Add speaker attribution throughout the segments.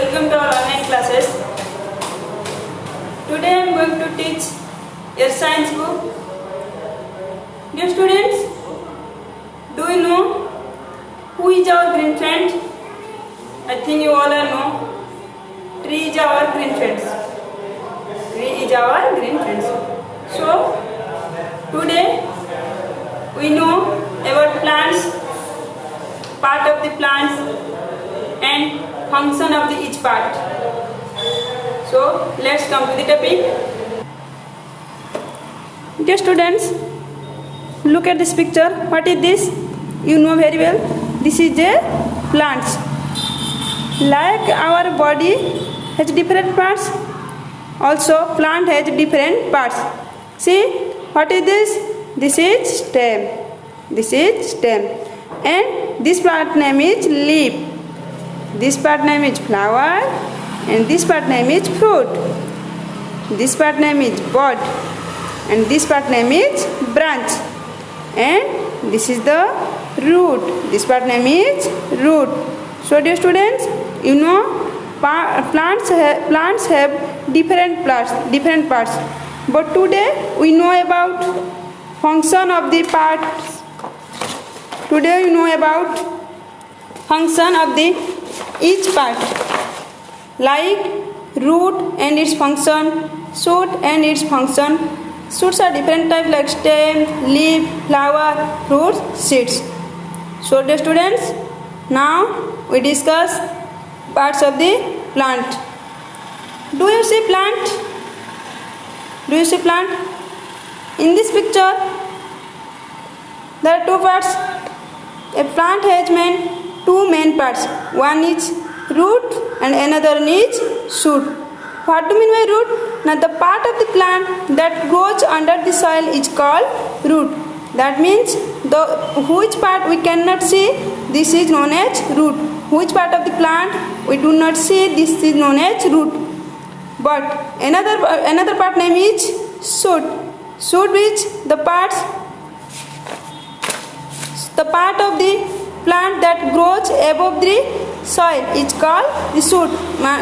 Speaker 1: Welcome to our online classes. Today I am going to teach your science book. Dear students, do you know who is our green friend? I think you all know. Tree is our green friends. Tree is our green friends. So today we know about plants, part of the plants and function of the each part. So let's come to the topic. Dear students, look at this picture. What is this? You know very well. This is a plants. Like our body has different parts, also plant has different parts. See, what is this? This is stem. This is stem. And this part name is leaf. This part name is flower. And this part name is fruit. This part name is bud. And this part name is branch. And this is the root. This part name is root. So dear students, you know plants have different parts. But today we know about function of the parts. Today you know about function of the each part, like root and its function, shoot and its function. Shoots are different types like stem, leaf, flower, fruits, seeds. So dear students, now we discuss parts of the plant. Do you see plant? Do you see plant? In this picture, there are two parts. A plant has two main parts. One is root and another is shoot. What do you mean by root? Now the part of the plant that grows under the soil is called root. That means the which part we cannot see, this is known as root. Which part of the plant we do not see, this is known as root. But another part name is shoot. Shoot is the part of the plant that grows above the soil is called the shoot.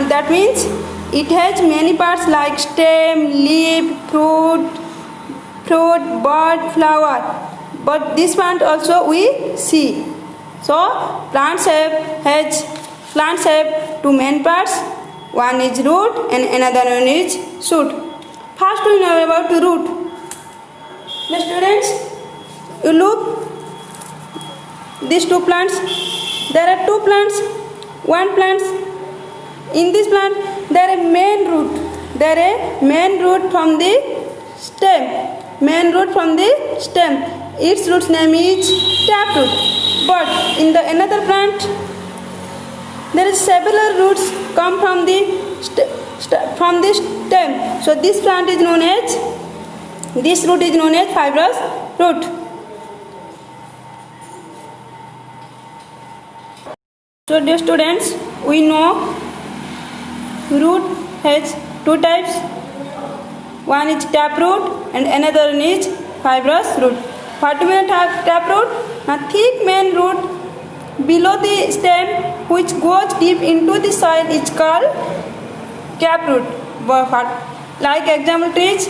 Speaker 1: That means it has many parts like stem, leaf, fruit, bud, flower. But this plant also we see. So plants have two main parts. One is root and another one is shoot. First we know about the root. The students, you look these two plants. There are two plants. One plant. In this plant there is a main root. There is a main root from the stem. Main root from the stem. Its root's name is taproot. But in the another plant, there is several roots come from the stem. So this plant is known as, this root is known as fibrous root. So dear students, we know root has two types. One is taproot and another one is fibrous root. What do you mean taproot? A thick main root below the stem which goes deep into the soil is called taproot. Like example trees,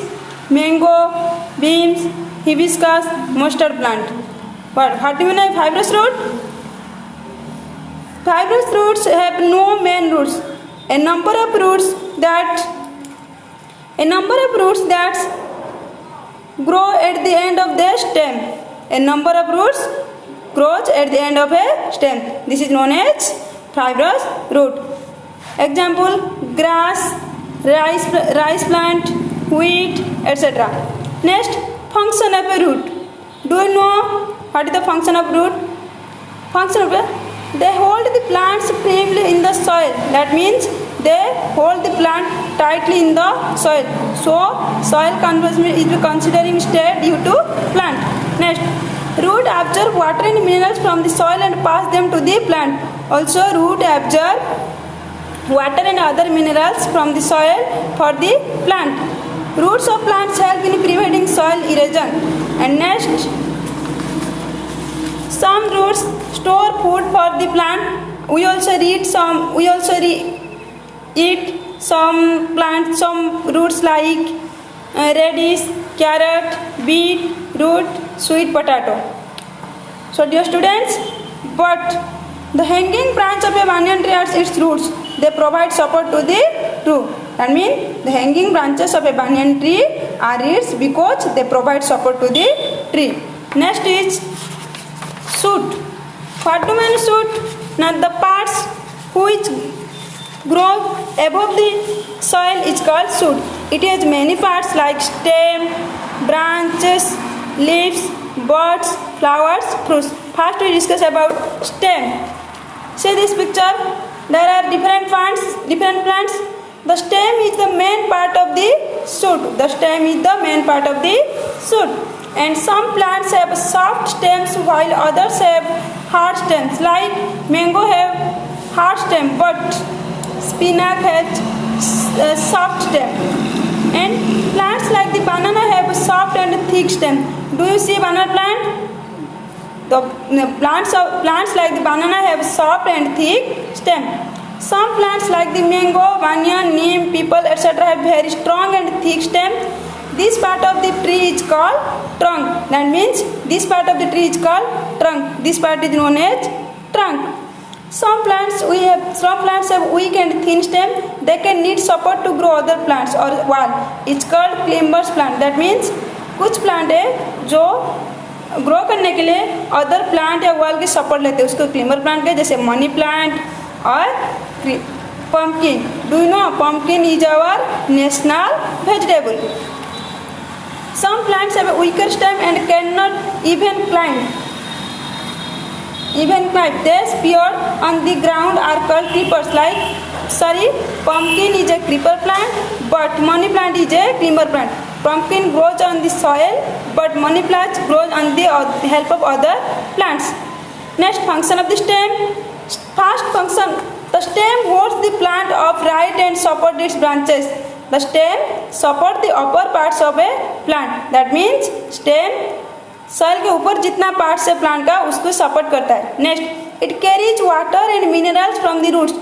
Speaker 1: mango, beans, hibiscus, mustard plant. But what do you mean by fibrous root? Fibrous roots have no main roots. A number of roots that grow at the end of the stem. A number of roots grows at the end of a stem. This is known as fibrous root. Example: grass, rice plant, wheat, etc. Next, function of a root. Do you know what is the function of root? They hold the plants firmly in the soil. That means they hold the plant tightly in the soil. So soil conversion is considering state due to plant. Next, root absorb water and minerals from the soil and pass them to the plant. Also root absorb water and other minerals from the soil for the plant. Roots of plants help in preventing soil erosion. And next, some roots store food for the plant. We also read eat some plants, some roots like radish, carrot, beet, root, sweet potato. So dear students, but the hanging branch of a banyan tree are its roots. They provide support to the tree. That means the hanging branches of a banyan tree are its because they provide support to the tree. Next is shoot. What do mean shoot? Now the parts which grow above the soil is called shoot. It has many parts like stem, branches, leaves, buds, flowers, fruits. First we discuss about stem. See this picture. There are different plants. The stem is the main part of the shoot. The stem is the main part of the shoot. And some plants have soft stems while others have hard stems. Like mango have hard stem, but spinach has soft stem. And plants like the banana have a soft and thick stem. Do you see banana plant? The plants like the banana have soft and thick stem. Some plants like the mango, banyan, neem, peepal, etc. have very strong and thick stem. This part of the tree is called trunk. That means this part of the tree is called trunk. This part is known as trunk. Some plants have weak and thin stem. They can need support to grow other plants or wall. It's called climbers plant. That means कुछ plant है जो grow करने के लिए other plant या wall की support लेते हैं, उसको क्लिम्बर प्लांट कहते हैं. जैसे मनी प्लांट और pumpkin. Do you know pumpkin is our national vegetable? Some plants have a weaker stem and cannot even climb. They spear on the ground are called creepers. Pumpkin is a creeper plant, but money plant is a climber plant. Pumpkin grows on the soil, but money plant grows on the help of other plants. Next function of the stem. First function, the stem holds the plant upright and supports its branches. The stem supports the upper parts of a plant. That means stem soil के ऊपर जितना parts है plant का उसको support करता है. Next, it carries water and minerals from the roots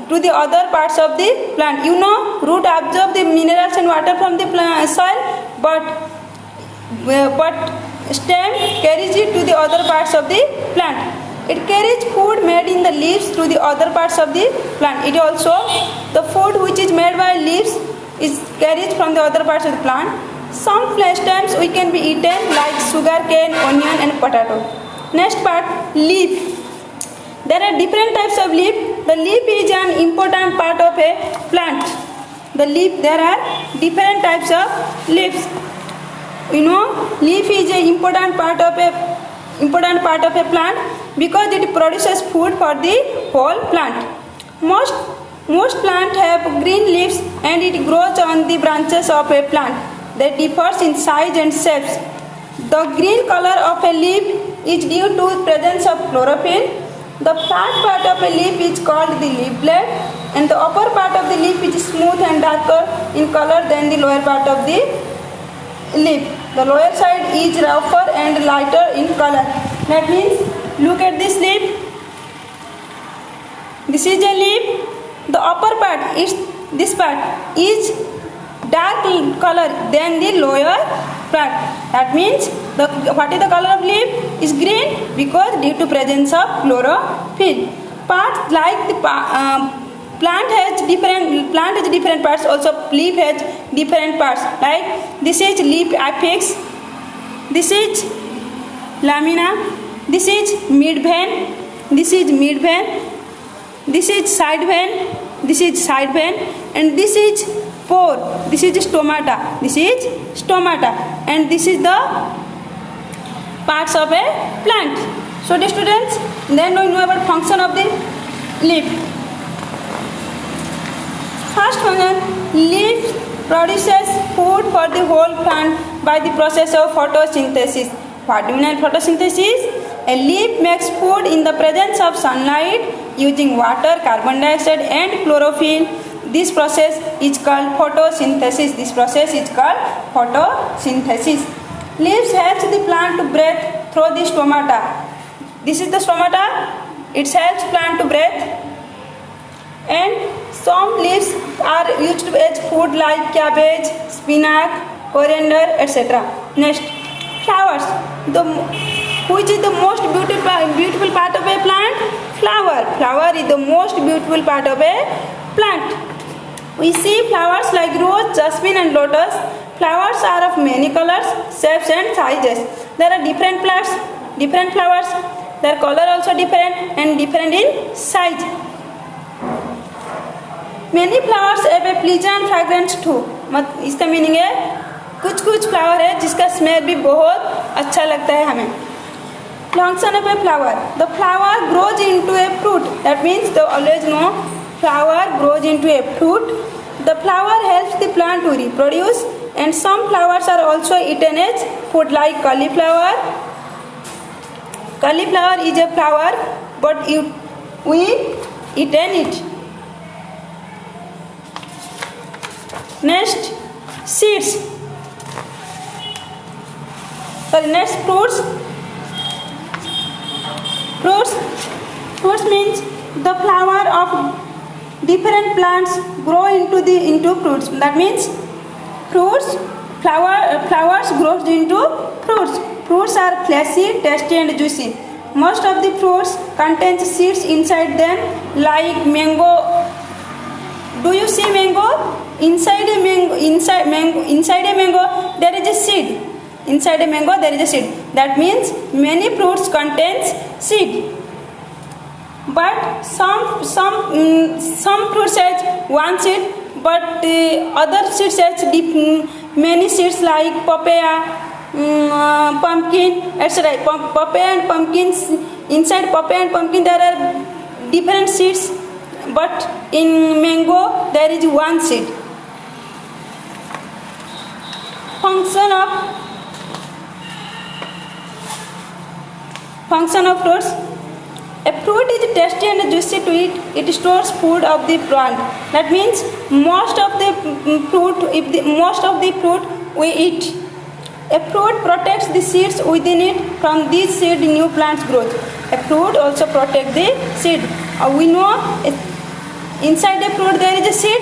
Speaker 1: to the other parts of the plant. You know, root absorb the minerals and water from the soil, but stem carries it to the other parts of the plant. It carries food made in the leaves to the other parts of the plant. It also, the food which is made by leaves is carried from the other parts of the plant. Some flesh stems we can be eaten like sugar cane, onion and potato. Next part, leaf. There are different types of leaf. The leaf is an important part of a plant. There are different types of leaves. You know, leaf is an important part of a plant because it produces food for the whole plant. Most plants have green leaves and it grows on the branches of a plant. They differ in size and shapes. The green color of a leaf is due to presence of chlorophyll. The flat part of a leaf is called the leaf blade, and the upper part of the leaf is smooth and darker in color than the lower part of the leaf. The lower side is rougher and lighter in color. That means, look at this leaf. This is a leaf. The upper part is dark color than the lower part. That means what is the color of leaf is green because due to presence of chlorophyll. Parts like the plant has different parts. Also leaf has different parts. Like this is leaf apex. This is lamina. This is midvein. This is midvein. This is side vein. This is side vein, and this is pore. This is stomata. This is stomata, and this is the parts of a plant. So, the students, then we know about function of the leaf. First function, leaf produces food for the whole plant by the process of photosynthesis. What do you mean photosynthesis? A leaf makes food in the presence of sunlight using water, carbon dioxide and chlorophyll. This process is called photosynthesis. Leaves helps the plant to breathe through the stomata. This is the stomata. It helps plant to breathe. And Some leaves are used as food like cabbage, spinach, coriander, etc. Next, flowers. Which is the most beautiful part of a plant? Flower. Flower is the most beautiful part of a plant. We see flowers like rose, jasmine and lotus. Flowers are of many colors, shapes and sizes. There are different plants, different flowers. Their color also different and different in size. Many flowers have a pleasant fragrance too. इसका meaning है कुछ flower है जिसका smell भी बहुत अच्छा लगता है हमें. Function of a flower. The flower grows into a fruit. That means they always know flower grows into a fruit. The flower helps the plant to reproduce, and some flowers are also eaten as food like cauliflower. Cauliflower is a flower, but we eaten it. Next, seeds. Next, fruits. Fruits means the flower of different plants grow into fruits. That means flowers grows into fruits. Fruits are fleshy, tasty and juicy. Most of the fruits contain seeds inside them, like mango. Do you see mango? Inside a mango there is a seed. Inside a mango there is a seed. That means many fruits contains seed. But some fruits has one seed, but other seeds has many seeds like papaya, pumpkin, etc. Papaya and pumpkins. Inside papaya and pumpkin there are different seeds, but in mango there is one seed. Function of fruits. A fruit is tasty and juicy to eat. It stores food of the plant. That means most of the fruit we eat. A fruit protects the seeds within it. From these seeds, new plants grow. A fruit also protects the seed. We know inside a fruit there is a seed.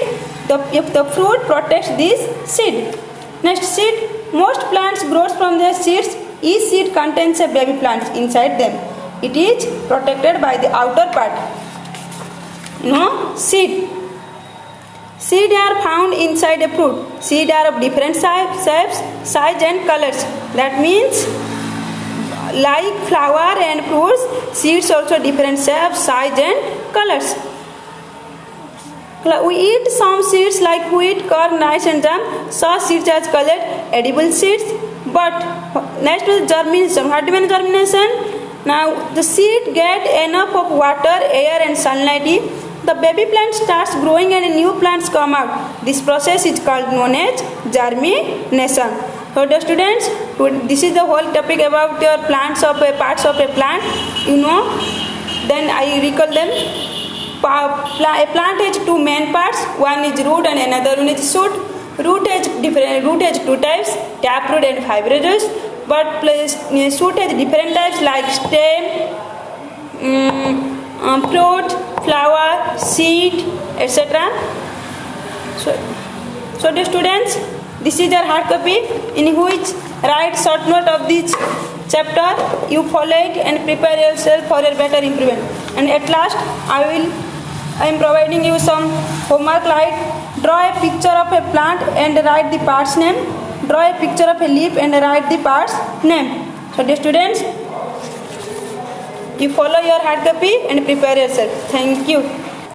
Speaker 1: If the fruit protects this seed. Next, seed. Most plants grow from their seeds. Each seed contains a baby plant inside them. It is protected by the outer part. Seed. Seeds are found inside a fruit. Seeds are of different shapes, size and colors. That means like flower and fruits, seeds also different shapes, size and colors. We eat some seeds like wheat, corn, rice and jam. Such seeds are called edible seeds. But next is germination. What do you mean germination? Now the seed get enough of water, air and sunlight. The baby plant starts growing and new plants come out. This process is known as germination. So the students, this is the whole topic about your parts of a plant. Then I recall them. A plant has two main parts. One is root and another one is shoot. Root has two types, taproot and fibrous. But shoot has different types like stem, fruit, flower, seed, etc. So the students, this is your hard copy in which write short note of this chapter. You follow it and prepare yourself for a better improvement. And at last, I am providing you some homework like draw a picture of a plant and write the part's name. Draw a picture of a leaf and write the part's name. So the students, you follow your hard copy and prepare yourself. Thank you.